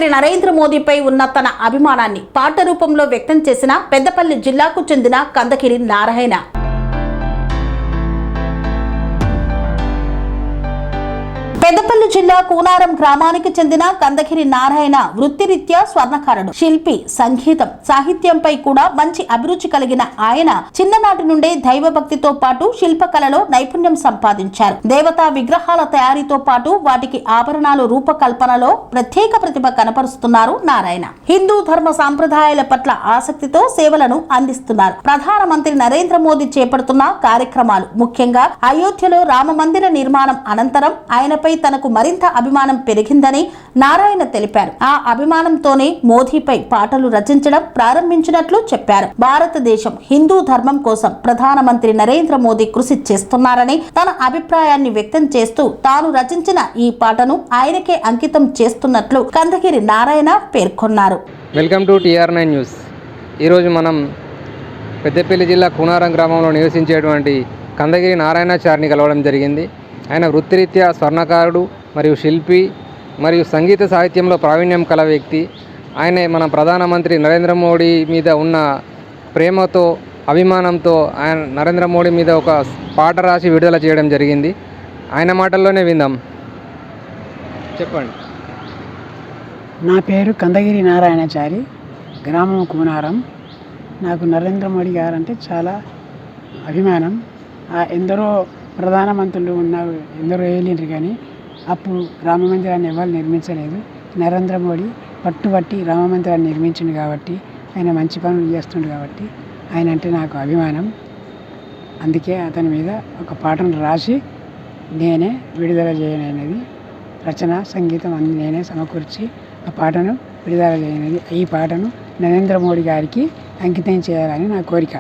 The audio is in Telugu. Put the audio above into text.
ప్రధానమంత్రి నరేంద్ర మోదీపై ఉన్న తన అభిమానాన్ని పాట రూపంలో వ్యక్తం చేసిన పెద్దపల్లి జిల్లాకు చెందిన కందకిరి నారాయణ. పెద్దపల్లి జిల్లా కూనారం గ్రామానికి చెందిన కందకిరి నారాయణ వృత్తిరీత్యా స్వర్ణకారుడు, శిల్పి. సంగీతం, సాహిత్యంపై కూడా మంచి అభిరుచి కలిగిన ఆయన చిన్ననాటి నుండే దైవభక్తితో పాటు శిల్పకళలో నైపుణ్యం సంపాదించారు. దేవతా విగ్రహాల తయారీతో పాటు వాటికి ఆభరణాలు రూపకల్పనలో ప్రత్యేక ప్రతిభ కనపరుస్తున్నారు నారాయణ. హిందూ ధర్మ సాంప్రదాయాల పట్ల ఆసక్తితో సేవలను అందిస్తున్నారు. ప్రధానమంత్రి నరేంద్ర మోదీ చేపడుతున్న కార్యక్రమాలు, ముఖ్యంగా అయోధ్యలో రామ మందిర నిర్మాణం అనంతరం ఆయనపై తనకు మరింత అభిమానం పెరిగిందని నారాయణ తెలిపారు. ఆ అభిమానంతోనే మోదీపై పాటలు రచించడం ప్రారంభించినట్లు చెప్పారు. భారతదేశం హిందూ ధర్మం కోసం ప్రధానమంత్రి నరేంద్ర మోదీ కృషి చేస్తున్నారని తన అభిప్రాయాన్ని వ్యక్తం చేస్తూ తాను రచించిన ఈ పాటను ఆయనకే అంకితం చేస్తున్నట్లు కందకిరి నారాయణ పేర్కొన్నారు. Welcome to TR9 news. ఈరోజు మనం పెద్దపల్లి జిల్లా కూనారం గ్రామంలో నివసించేటువంటి కందగిరి నారాయణాచారిని కలవడం జరిగింది. ఆయన వృత్తిరీత్యా స్వర్ణకారుడు మరియు శిల్పి మరియు సంగీత సాహిత్యంలో ప్రావీణ్యం కల వ్యక్తి. ఆయన మన ప్రధానమంత్రి నరేంద్ర మోడీ మీద ఉన్న ప్రేమతో, అభిమానంతో ఆయన నరేంద్ర మోడీ మీద ఒక పాట రాసి విడుదల చేయడం జరిగింది. ఆయన మాటల్లోనే విందాం. చెప్పండి. నా పేరు కందగిరి నారాయణాచారి, గ్రామం కూనారం. నాకు నరేంద్ర మోడీ గారు అంటే చాలా అభిమానం. ఎందరో ప్రధానమంత్రులు ఉన్నారు, ఎందరో ఏలిండ్రు, కానీ అప్పుడు రామ మందిరాన్ని ఎవరు నిర్మించలేదు. నరేంద్ర మోడీ పట్టుబట్టి రామ మందిరాన్ని నిర్మించిండు కాబట్టి, ఆయన మంచి పనులు చేస్తుండు కాబట్టి ఆయన అంటే నాకు అభిమానం. అందుకే అతని మీద ఒక పాటను రాసి నేనే విడుదల చేయనది. రచన, సంగీతం అన్ని నేనే సమకూర్చి ఆ పాటను విడుదల చేయనది. ఈ పాటను నరేంద్ర మోడీ గారికి అంకితం చేయాలని నా కోరిక.